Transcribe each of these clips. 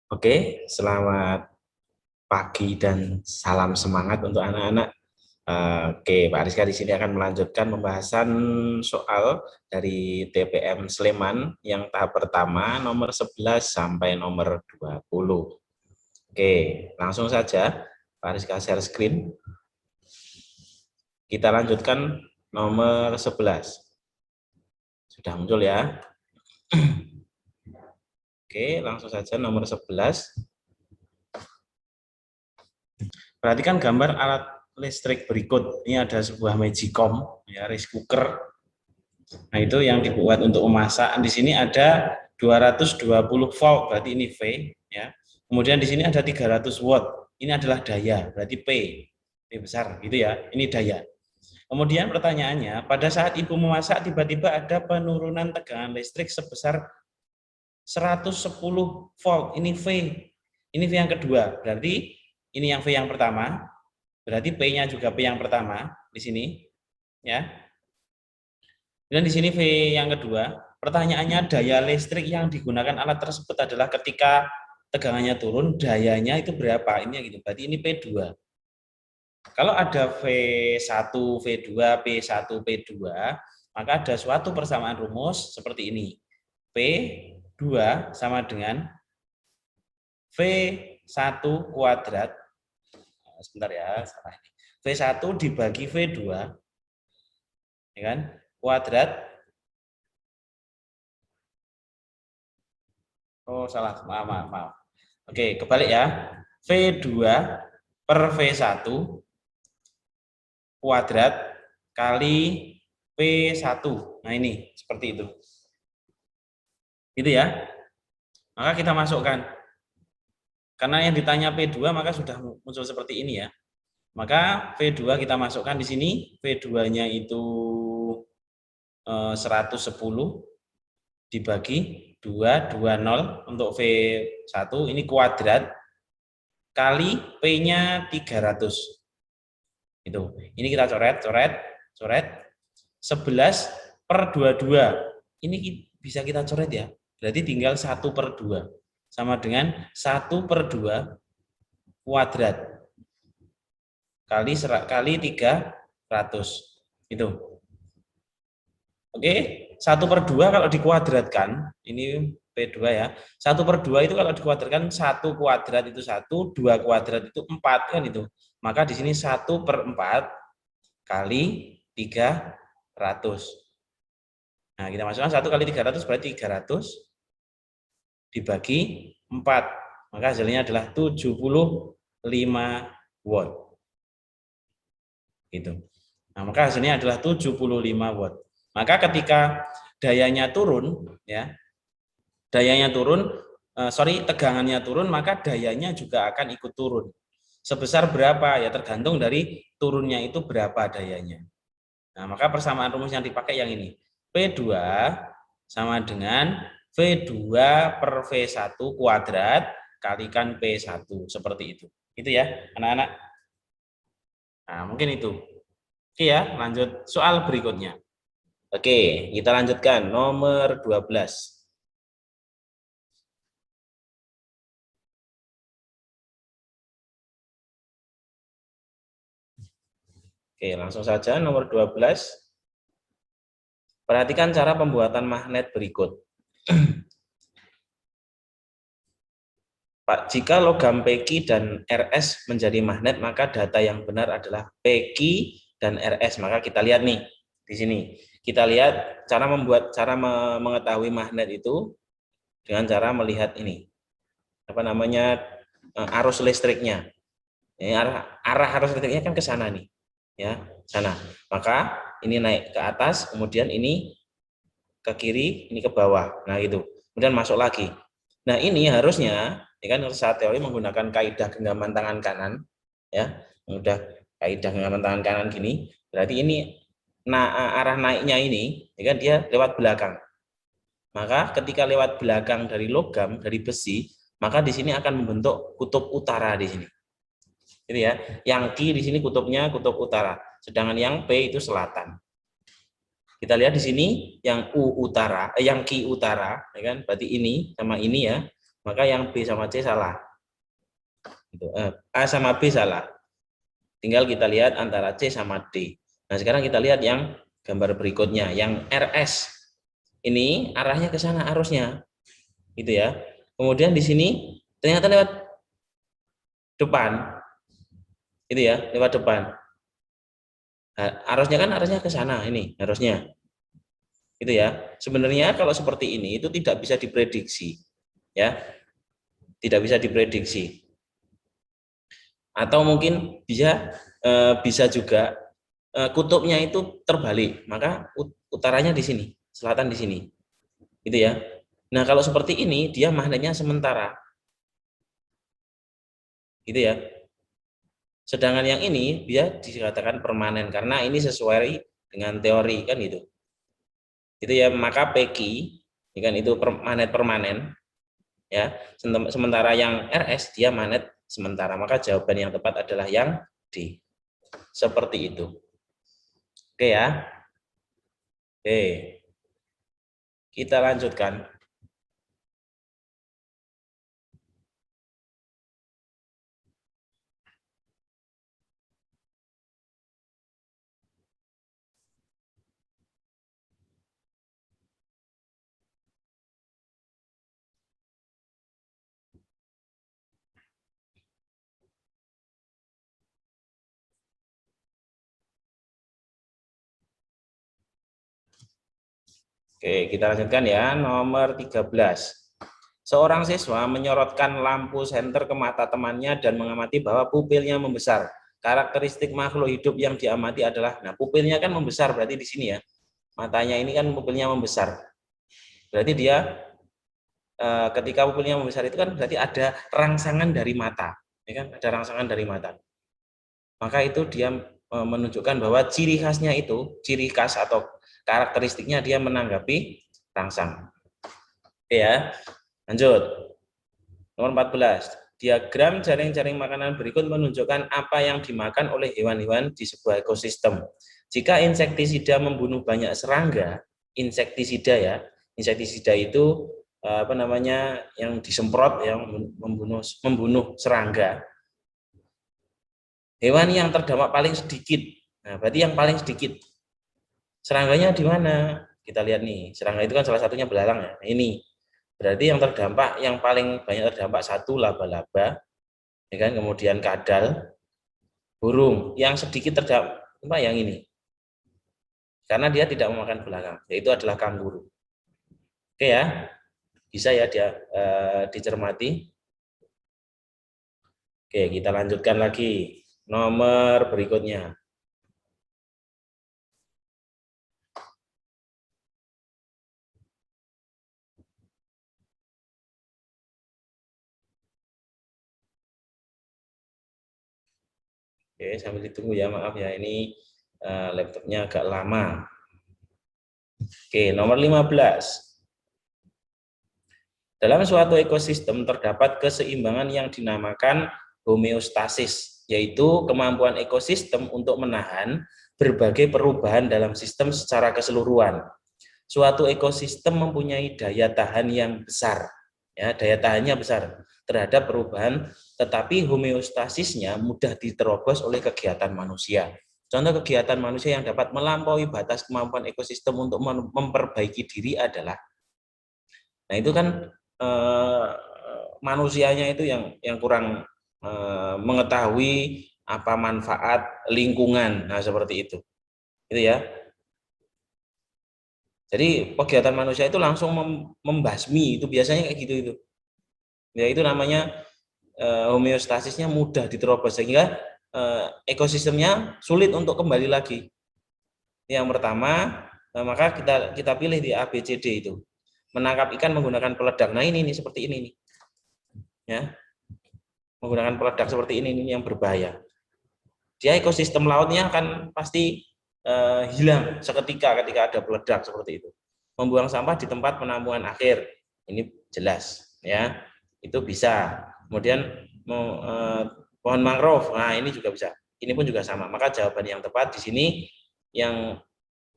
Oke, selamat pagi dan salam semangat untuk anak-anak. Oke, Pak Rizka di sini akan melanjutkan pembahasan soal dari TPM Sleman yang tahap pertama nomor 11 sampai nomor 20. Oke, langsung saja Pak Rizka share screen. Kita lanjutkan nomor 11. Sudah muncul ya? Oke, langsung saja nomor 11. Perhatikan gambar alat listrik berikut. Ini ada sebuah magicom, ya, rice cooker. Nah, itu yang dibuat untuk memasak. Di sini ada 220 volt, berarti ini V, ya. Kemudian di sini ada 300 watt. Ini adalah daya, berarti P besar, gitu ya. Ini daya. Kemudian pertanyaannya, pada saat ibu memasak tiba-tiba ada penurunan tegangan listrik sebesar 110 volt. Ini V. Ini V yang kedua. Berarti ini yang V yang pertama. Berarti P-nya juga P yang pertama di sini, ya. Dan di sini V yang kedua. Pertanyaannya, daya listrik yang digunakan alat tersebut adalah ketika tegangannya turun, dayanya itu berapa? Ini gitu. Berarti ini P2. Kalau ada V1, V2, P1, P2, maka ada suatu persamaan rumus seperti ini. P2 sama dengan V1 kuadrat. Sebentar ya, salah ini. V1 dibagi V2, ya kan? Kuadrat. Oh, salah. Maaf. Oke, kebalik ya. V2 per V1 kuadrat kali P1. Nah, ini seperti itu. Gitu ya. Maka kita masukkan. Karena yang ditanya P2 maka sudah muncul seperti ini ya. Maka V2 kita masukkan di sini. V2-nya itu 110 dibagi 220 untuk V1 ini kuadrat kali P-nya 300. Itu. Ini kita coret. 11 per 22. Ini bisa kita coret ya. Berarti tinggal 1 per 2. Sama dengan 1 per 2 kuadrat kali 300. Itu. Oke, 1 per 2 kalau dikuadratkan, ini P2 ya, 1 per 2 itu kalau dikuadratkan, 1 kuadrat itu 1, 2 kuadrat itu 4, kan itu. Maka di sini 1 per 4 kali 300. Nah, kita masukkan 1 kali 300 berarti 300 dibagi 4. Maka hasilnya adalah 75 watt. Gitu. Nah, maka hasilnya adalah 75 watt. Maka ketika dayanya turun, ya, tegangannya turun, maka dayanya juga akan ikut turun. Sebesar berapa? Ya tergantung dari turunnya itu berapa dayanya. Nah, maka persamaan rumus yang dipakai yang ini. P2 sama dengan V2 per V1 kuadrat kalikan P1. Seperti itu. Itu ya, anak-anak. Nah, mungkin itu. Oke ya, lanjut soal berikutnya. Oke, kita lanjutkan nomor 12. Oke, langsung saja nomor 12. Perhatikan cara pembuatan magnet berikut. Pak, jika logam PQ dan RS menjadi magnet, maka data yang benar adalah PQ dan RS. Maka kita lihat nih, di sini. Kita lihat cara mengetahui magnet itu dengan cara melihat ini. Apa namanya? Arus listriknya. Ini arah arus listriknya kan ke sana nih. Ya, sana. Maka ini naik ke atas, kemudian ini ke kiri, ini ke bawah. Nah, gitu. Kemudian masuk lagi. Nah, ini harusnya ya kan saat teori menggunakan kaidah genggaman tangan kanan, ya. Udah kaidah genggaman tangan kanan gini, berarti ini arah naiknya ini ya kan dia lewat belakang. Maka ketika lewat belakang dari logam, dari besi, maka di sini akan membentuk kutub utara di sini. Gitu ya. Yang Q di sini kutubnya kutub utara, sedangkan yang P itu selatan. Kita lihat di sini yang U utara, yang Q utara, ya kan? Berarti ini sama ini ya. maka yang B sama C salah. Gitu. A sama B salah. Tinggal kita lihat antara C sama D. Nah, sekarang kita lihat yang gambar berikutnya, yang RS. Ini arahnya ke sana arusnya. Gitu ya. Kemudian di sini ternyata lewat depan. Itu ya, lewat depan. Nah, arusnya kan arahnya ke sana ini, harusnya. Gitu ya. Sebenarnya kalau seperti ini itu tidak bisa diprediksi. Ya. Tidak bisa diprediksi. Atau mungkin bisa juga kutubnya itu terbalik, maka utaranya di sini, selatan di sini, gitu ya. Nah kalau seperti ini dia magnetnya sementara, gitu ya. Sedangkan yang ini dia dikatakan permanen karena ini sesuai dengan teori kan gitu. Itu ya, maka PQ ini kan itu magnet permanen ya. Sementara yang RS dia magnet sementara, maka jawaban yang tepat adalah yang D. Seperti itu. Oke ya. Oke. Kita lanjutkan. Oke, kita lanjutkan ya. Nomor 13. Seorang siswa menyorotkan lampu senter ke mata temannya dan mengamati bahwa pupilnya membesar. Karakteristik makhluk hidup yang diamati adalah, nah pupilnya kan membesar, berarti di sini ya. Matanya ini kan pupilnya membesar. Berarti dia ketika pupilnya membesar itu kan berarti ada rangsangan dari mata. Ya kan? Ada rangsangan dari mata. Maka itu dia menunjukkan bahwa ciri khasnya itu, ciri khas atau karakteristiknya dia menanggapi rangsang. Oke ya, lanjut. Nomor 14. Diagram jaring-jaring makanan berikut menunjukkan apa yang dimakan oleh hewan-hewan di sebuah ekosistem. Jika insektisida membunuh banyak serangga, insektisida ya, insektisida itu apa namanya yang disemprot yang membunuh serangga. Hewan yang terdampak paling sedikit. Nah, berarti yang paling sedikit. Serangganya di mana? Kita lihat nih, serangga itu kan salah satunya belalang ya. Nah, ini berarti yang terdampak, yang paling banyak terdampak satu laba-laba, ya kan? Kemudian kadal, burung. Yang sedikit terdampak apa yang ini? Karena dia tidak memakan belalang, yaitu adalah kanguru. Oke ya, bisa ya dia dicermati. Oke, kita lanjutkan lagi. Nomor berikutnya. Oke, sambil ditunggu ya, maaf ya, ini laptopnya agak lama. Oke, nomor 15. Dalam suatu ekosistem terdapat keseimbangan yang dinamakan homeostasis, yaitu kemampuan ekosistem untuk menahan berbagai perubahan dalam sistem secara keseluruhan. Suatu ekosistem mempunyai daya tahan yang besar, ya, daya tahannya besar terhadap perubahan, tetapi homeostasisnya mudah diterobos oleh kegiatan manusia. Contoh kegiatan manusia yang dapat melampaui batas kemampuan ekosistem untuk memperbaiki diri adalah, nah itu kan manusianya itu yang kurang mengetahui apa manfaat lingkungan, nah seperti itu ya. Jadi kegiatan manusia itu langsung membasmi, itu biasanya kayak gitu itu. Ya itu namanya homeostasisnya mudah diterobos sehingga ekosistemnya sulit untuk kembali lagi. Yang pertama, maka kita pilih di A B C D itu. Menangkap ikan menggunakan peledak. Nah ini seperti ini nih. Ya. Menggunakan peledak seperti ini yang berbahaya. Dia ekosistem lautnya akan pasti hilang seketika ketika ada peledak seperti itu. Membuang sampah di tempat penampungan akhir, ini jelas ya, itu bisa. Kemudian pohon mangrove, nah ini juga bisa. Ini pun juga sama. Maka jawaban yang tepat di sini yang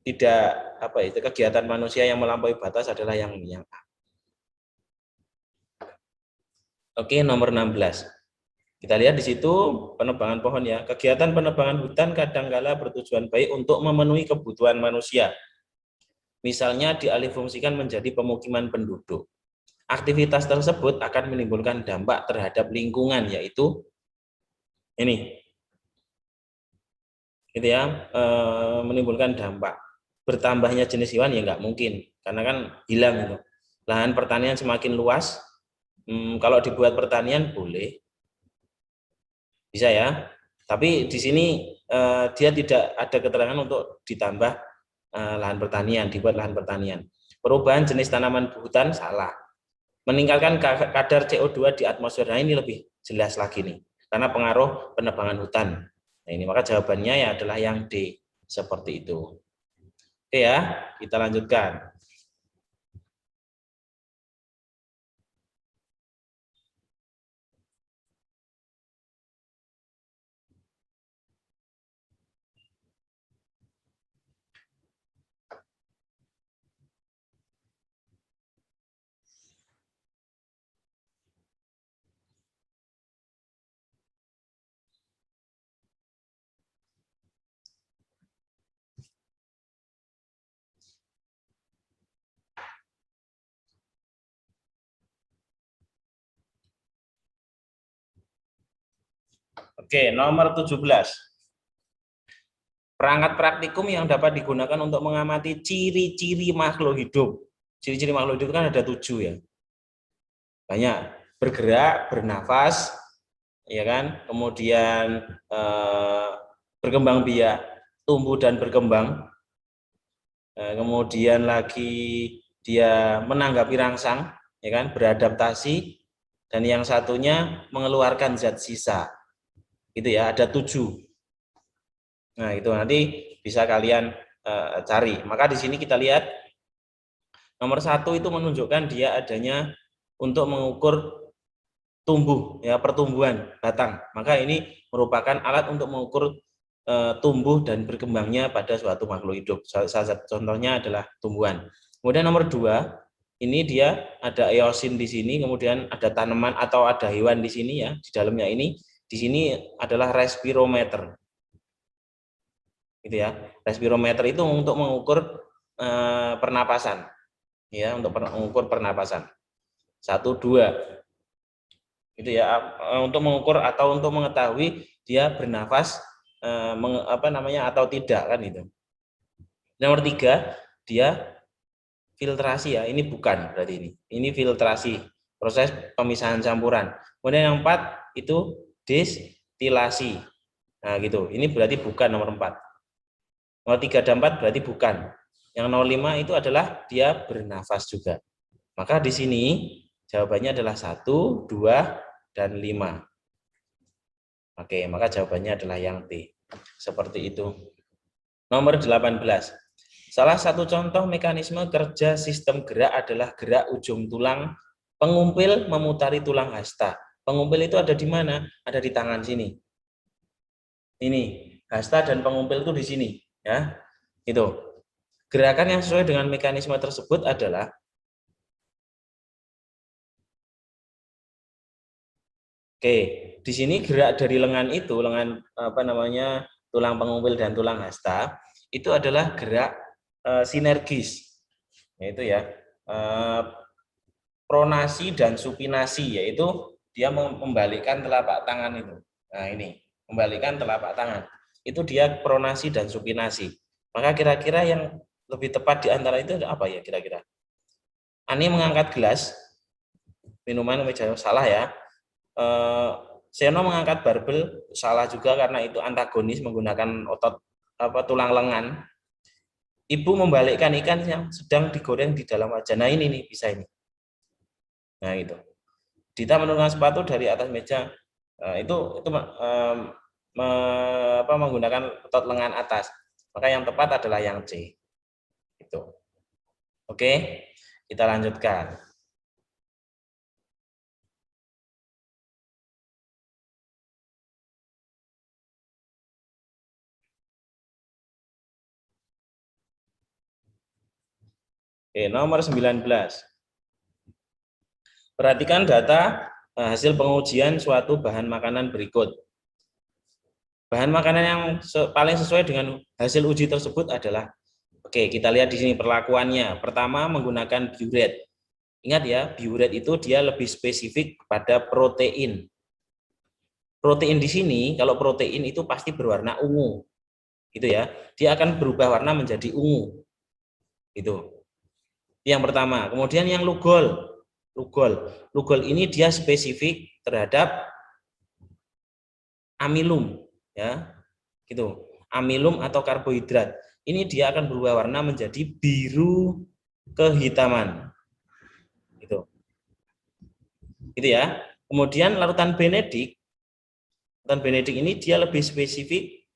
tidak apa itu kegiatan manusia yang melampaui batas adalah yang A. Oke, nomor 16. Kita lihat di situ penebangan pohon ya. Kegiatan penebangan hutan kadangkala bertujuan baik untuk memenuhi kebutuhan manusia. Misalnya dialihfungsikan menjadi pemukiman penduduk. Aktivitas tersebut akan menimbulkan dampak terhadap lingkungan, yaitu ini, gitu ya, menimbulkan dampak. Bertambahnya jenis hewan ya nggak mungkin, karena kan hilang itu. Lahan pertanian semakin luas, kalau dibuat pertanian boleh, bisa ya. Tapi di sini dia tidak ada keterangan untuk ditambah lahan pertanian, dibuat lahan pertanian. Perubahan jenis tanaman hutan salah. Meningkatkan kadar CO2 di atmosfer. Nah, ini lebih jelas lagi nih, karena pengaruh penebangan hutan. Nah, ini maka jawabannya ya adalah yang D, seperti itu. Oke ya, kita lanjutkan. Oke, nomor 17. Perangkat praktikum yang dapat digunakan untuk mengamati ciri-ciri makhluk hidup. Ciri-ciri makhluk hidup kan ada 7 ya. Banyak. Bergerak, bernafas, ya kan? Kemudian berkembang biak, tumbuh dan berkembang. Kemudian lagi dia menanggapi rangsang, ya kan? Beradaptasi, dan yang satunya mengeluarkan zat sisa. Itu ya, ada 7. Nah, itu nanti bisa kalian cari. Maka di sini kita lihat nomor 1 itu menunjukkan dia adanya untuk mengukur tumbuh, ya, pertumbuhan batang. Maka ini merupakan alat untuk mengukur tumbuh dan berkembangnya pada suatu makhluk hidup. Salah satu contohnya adalah tumbuhan. Kemudian nomor 2, ini dia ada eosin di sini, kemudian ada tanaman atau ada hewan di sini ya, di dalamnya ini. Di sini adalah respirometer. Gitu ya. Respirometer itu untuk mengukur pernapasan, ya, untuk mengukur pernapasan. 1, 2, gitu ya, untuk mengukur atau untuk mengetahui dia bernafas atau tidak, kan itu. Nomor 3, dia filtrasi ya, ini bukan berarti ini filtrasi, proses pemisahan campuran. Kemudian yang 4 itu destilasi. Nah, gitu. Ini berarti bukan nomor 4. Nomor 3 dan 4 berarti bukan. Yang 05 itu adalah dia bernafas juga. Maka di sini jawabannya adalah 1, 2, dan 5. Oke, maka jawabannya adalah yang D. Seperti itu. Nomor 18. Salah satu contoh mekanisme kerja sistem gerak adalah gerak ujung tulang pengumpil memutari tulang hasta. Pengumpil itu ada di mana? Ada di tangan sini. Ini, hasta dan pengumpil itu di sini, ya. Itu. Gerakan yang sesuai dengan mekanisme tersebut adalah oke, di sini gerak dari lengan itu, lengan tulang pengumpil dan tulang hasta, itu adalah gerak sinergis, yaitu ya pronasi dan supinasi, yaitu dia membalikkan telapak tangan itu. Nah, ini membalikkan telapak tangan. Itu dia pronasi dan supinasi. Maka kira-kira yang lebih tepat di antara itu apa ya kira-kira? Ani mengangkat gelas minuman, salah ya. Seno mengangkat barbel, salah juga karena itu antagonis menggunakan otot tulang lengan. Ibu membalikkan ikan yang sedang digoreng di dalam wajan. Nah, ini nih bisa ini. Nah, itu. Dita menurunkan sepatu dari atas meja. Itu menggunakan otot lengan atas. Maka yang tepat adalah yang C. Itu. Oke, kita lanjutkan. Oke, nomor 19. Perhatikan data hasil pengujian suatu bahan makanan berikut. Bahan makanan yang paling sesuai dengan hasil uji tersebut adalah, oke, kita lihat di sini perlakuannya. Pertama, menggunakan biuret. Ingat ya, biuret itu dia lebih spesifik kepada protein. Protein di sini, kalau protein itu pasti berwarna ungu, gitu ya. Dia akan berubah warna menjadi ungu, gitu. Yang pertama. Kemudian yang lugol, lugol ini dia spesifik terhadap amilum, ya, gitu. Amilum atau karbohidrat. Ini dia akan berubah warna menjadi biru kehitaman, gitu. Gitu ya. Kemudian larutan benedik ini dia lebih spesifik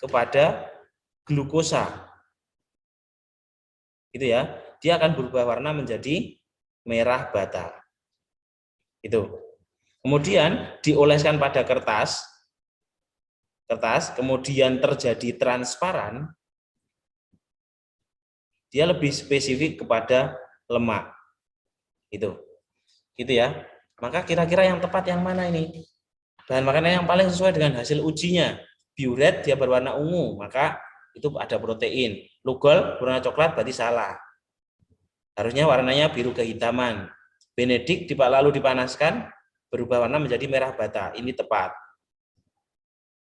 kepada glukosa, gitu ya. Dia akan berubah warna menjadi merah bata, itu. Kemudian dioleskan pada kertas, kemudian terjadi transparan, dia lebih spesifik kepada lemak, itu. Gitu ya. Maka kira-kira yang tepat yang mana ini? Bahan makanan yang paling sesuai dengan hasil ujinya. Biuret dia berwarna ungu, maka itu ada protein. Lugol berwarna coklat berarti salah. Harusnya warnanya biru kehitaman. Benedik lalu dipanaskan, berubah warna menjadi merah bata. Ini tepat.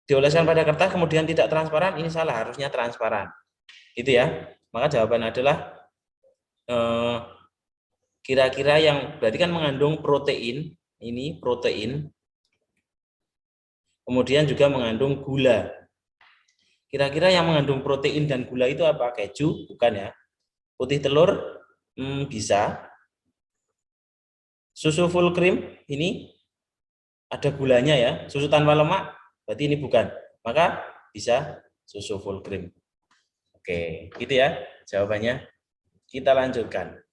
Dioleskan pada kertas kemudian tidak transparan, ini salah, harusnya transparan. Itu ya. Maka jawaban adalah kira-kira yang berarti kan mengandung protein, ini protein. Kemudian juga mengandung gula. Kira-kira yang mengandung protein dan gula itu apa? Keju? Bukan ya. Putih telur? Bisa. Susu full cream? Ini ada gulanya ya. Susu tanpa lemak? Berarti ini bukan. Maka bisa susu full cream. Oke, gitu ya jawabannya. Kita lanjutkan.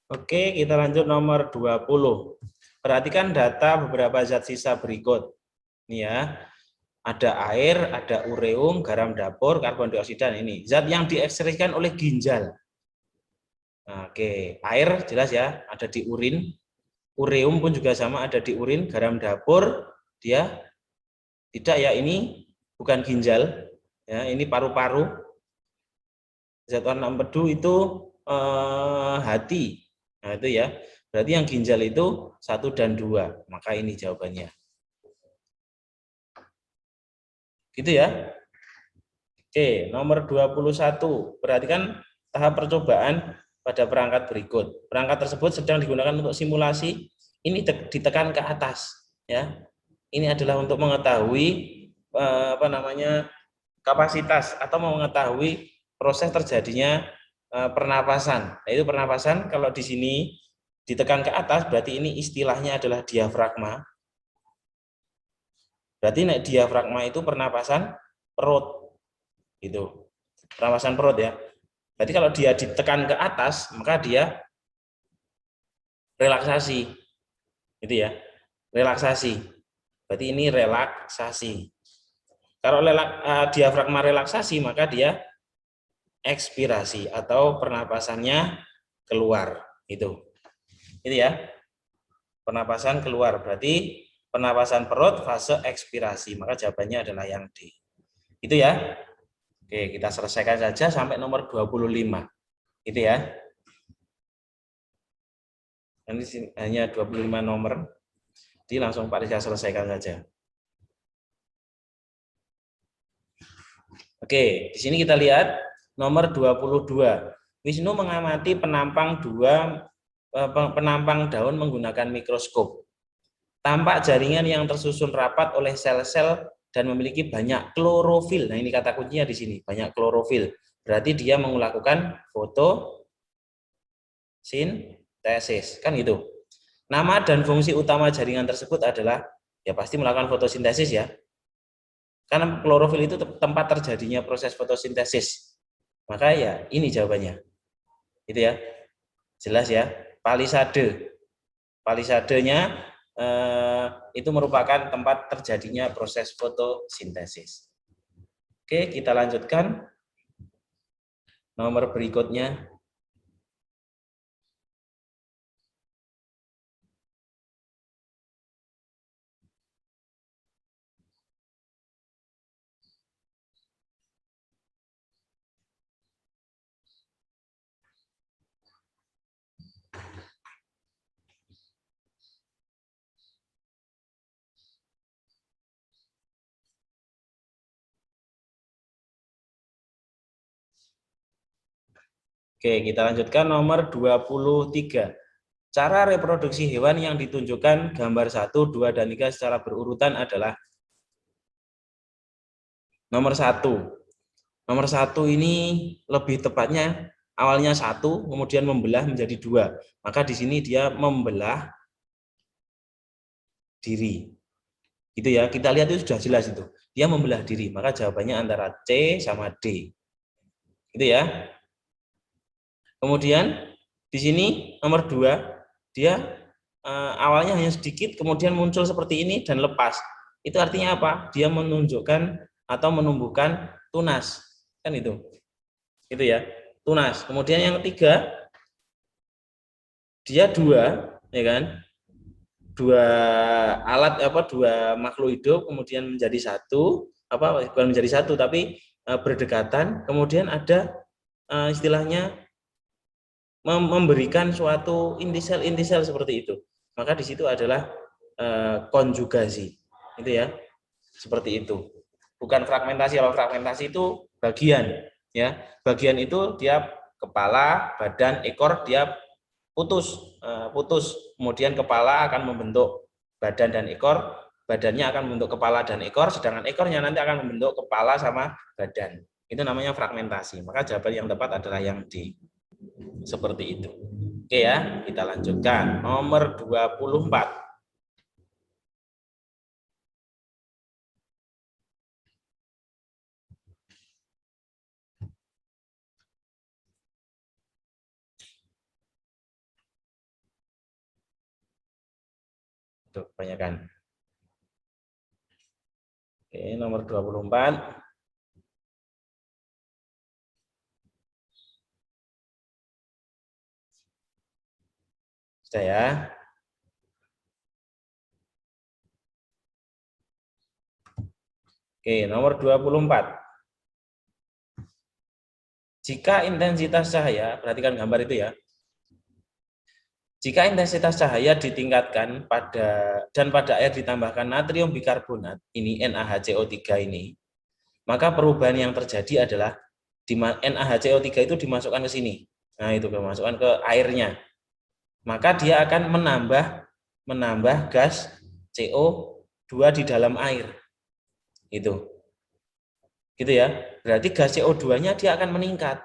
Oke, kita lanjut nomor 20. Perhatikan data beberapa zat sisa berikut. Ini ya. Ada air, ada ureum, garam dapur, karbon dioksida. Ini zat yang diekskresikan oleh ginjal. Nah, oke, air jelas ya, ada di urin. Ureum pun juga sama, ada di urin. Garam dapur dia tidak ya, ini bukan ginjal. Ya, ini paru-paru. Zat warna empedu itu hati. Nah, itu ya. Berarti yang ginjal itu 1 dan 2. Maka ini jawabannya. Gitu ya. Oke, nomor 21. Perhatikan tahap percobaan pada perangkat berikut. Perangkat tersebut sedang digunakan untuk simulasi. Ini ditekan ke atas, ya. Ini adalah untuk mengetahui kapasitas atau mengetahui proses terjadinya pernapasan. Nah, itu pernapasan kalau di sini ditekan ke atas berarti ini istilahnya adalah diafragma. Berarti diafragma itu pernapasan perut. Itu. Pernapasan perut ya. Berarti kalau dia ditekan ke atas, maka dia relaksasi. Gitu ya. Relaksasi. Berarti ini relaksasi. Kalau diafragma relaksasi, maka dia ekspirasi atau pernapasannya keluar. Itu ya. Pernapasan keluar. Berarti pernapasan perut fase ekspirasi. Maka jawabannya adalah yang D. Itu ya. Oke, kita selesaikan saja sampai nomor 25. Itu ya. Ini hanya 25 nomor. Jadi langsung Pak Rizal selesaikan saja. Oke, di sini kita lihat nomor 22. Wisnu mengamati penampang daun menggunakan mikroskop. Tampak jaringan yang tersusun rapat oleh sel-sel dan memiliki banyak klorofil. Nah, ini kata kuncinya di sini, banyak klorofil. Berarti dia melakukan fotosintesis, kan gitu. Nama dan fungsi utama jaringan tersebut adalah ya pasti melakukan fotosintesis ya. Karena klorofil itu tempat terjadinya proses fotosintesis. Maka ya ini jawabannya. Itu ya. Jelas ya. Palisade. Palisadenya itu merupakan tempat terjadinya proses fotosintesis. Oke, kita lanjutkan. Nomor berikutnya. Oke, kita lanjutkan nomor 23. Cara reproduksi hewan yang ditunjukkan gambar 1, 2, dan 3 secara berurutan adalah nomor 1. Nomor 1 ini lebih tepatnya awalnya 1, kemudian membelah menjadi 2. Maka di sini dia membelah diri. Gitu ya, kita lihat itu sudah jelas itu. Dia membelah diri, maka jawabannya antara C sama D. Gitu ya. Kemudian di sini nomor 2, dia awalnya hanya sedikit, kemudian muncul seperti ini dan lepas. Itu artinya apa? Dia menunjukkan atau menumbuhkan tunas, kan itu. Itu ya, tunas. Kemudian yang ketiga, dia 2, ya kan? 2 alat apa 2 makhluk hidup kemudian menjadi satu, bukan menjadi satu tapi berdekatan, kemudian ada istilahnya memberikan suatu intisel seperti itu. Maka di situ adalah konjugasi. Itu ya. Seperti itu. Bukan fragmentasi. Kalau fragmentasi itu bagian, ya. Bagian itu dia kepala, badan, ekor dia putus. Kemudian kepala akan membentuk badan dan ekor, badannya akan membentuk kepala dan ekor, sedangkan ekornya nanti akan membentuk kepala sama badan. Itu namanya fragmentasi. Maka jawaban yang tepat adalah yang D. Seperti itu. Oke ya, kita lanjutkan. Nomor 24. Itu kebanyakan. Oke, nomor 24. Sudah ya. Oke, nomor 24. Jika intensitas cahaya, perhatikan gambar itu ya. Jika intensitas cahaya ditingkatkan pada air ditambahkan natrium bikarbonat, ini NaHCO3 ini, maka perubahan yang terjadi adalah di NaHCO3 itu dimasukkan ke sini. Nah, itu dimasukkan ke airnya. Maka dia akan menambah gas CO2 di dalam air. Itu. Gitu ya. Berarti gas CO2-nya dia akan meningkat.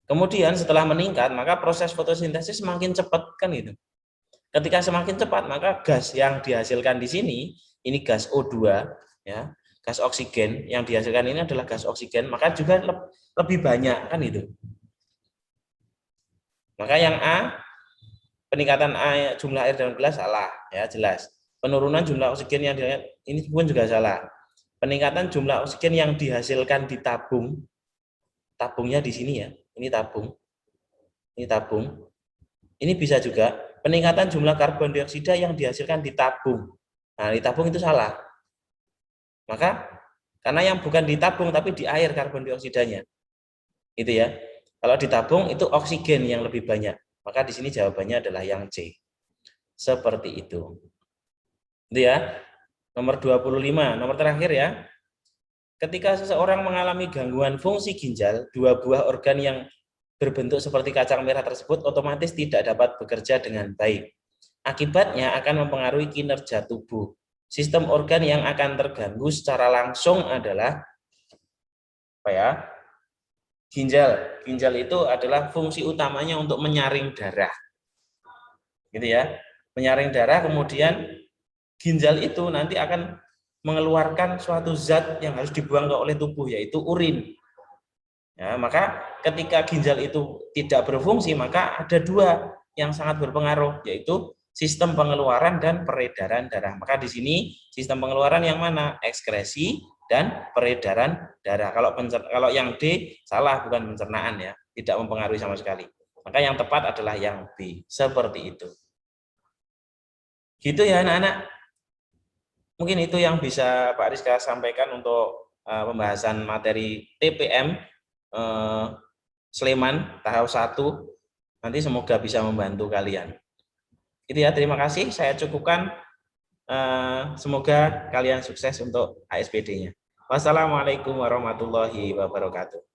Kemudian setelah meningkat, maka proses fotosintesis semakin cepat kan itu. Ketika semakin cepat, maka gas yang dihasilkan di sini, ini gas O2 ya, gas oksigen yang dihasilkan ini adalah gas oksigen, maka juga lebih banyak kan itu. Maka yang A, peningkatan A jumlah air dalam gelas salah ya, jelas. Penurunan jumlah oksigen yang ini pun juga salah. Peningkatan jumlah oksigen yang dihasilkan di tabung, tabungnya di sini ya, ini tabung, ini tabung. Ini bisa juga peningkatan jumlah karbon dioksida yang dihasilkan di tabung. Nah, di tabung itu salah. Maka karena yang bukan di tabung tapi di air karbon dioksidanya. Itu ya. Kalau di tabung itu oksigen yang lebih banyak. Maka di sini jawabannya adalah yang C. Seperti itu. Itu ya. Nomor 25, nomor terakhir ya. Ketika seseorang mengalami gangguan fungsi ginjal, 2 buah organ yang berbentuk seperti kacang merah tersebut otomatis tidak dapat bekerja dengan baik. Akibatnya akan mempengaruhi kinerja tubuh. Sistem organ yang akan terganggu secara langsung adalah apa ya? Ginjal. Ginjal itu adalah fungsi utamanya untuk menyaring darah. Gitu ya. Menyaring darah, kemudian ginjal itu nanti akan mengeluarkan suatu zat yang harus dibuang oleh tubuh, yaitu urin. Ya, maka ketika ginjal itu tidak berfungsi, maka ada dua yang sangat berpengaruh, yaitu sistem pengeluaran dan peredaran darah. Maka di sini sistem pengeluaran yang mana? Ekskresi dan peredaran darah. Kalau yang D salah, bukan pencernaan ya, tidak mempengaruhi sama sekali. Maka yang tepat adalah yang B, seperti itu. Gitu ya anak-anak. Mungkin itu yang bisa Pak Rizka sampaikan untuk pembahasan materi TPM Sleman tahap 1. Nanti semoga bisa membantu kalian. Itu ya, terima kasih. Saya cukupkan. Semoga kalian sukses untuk ASPD-nya. Wassalamualaikum warahmatullahi wabarakatuh.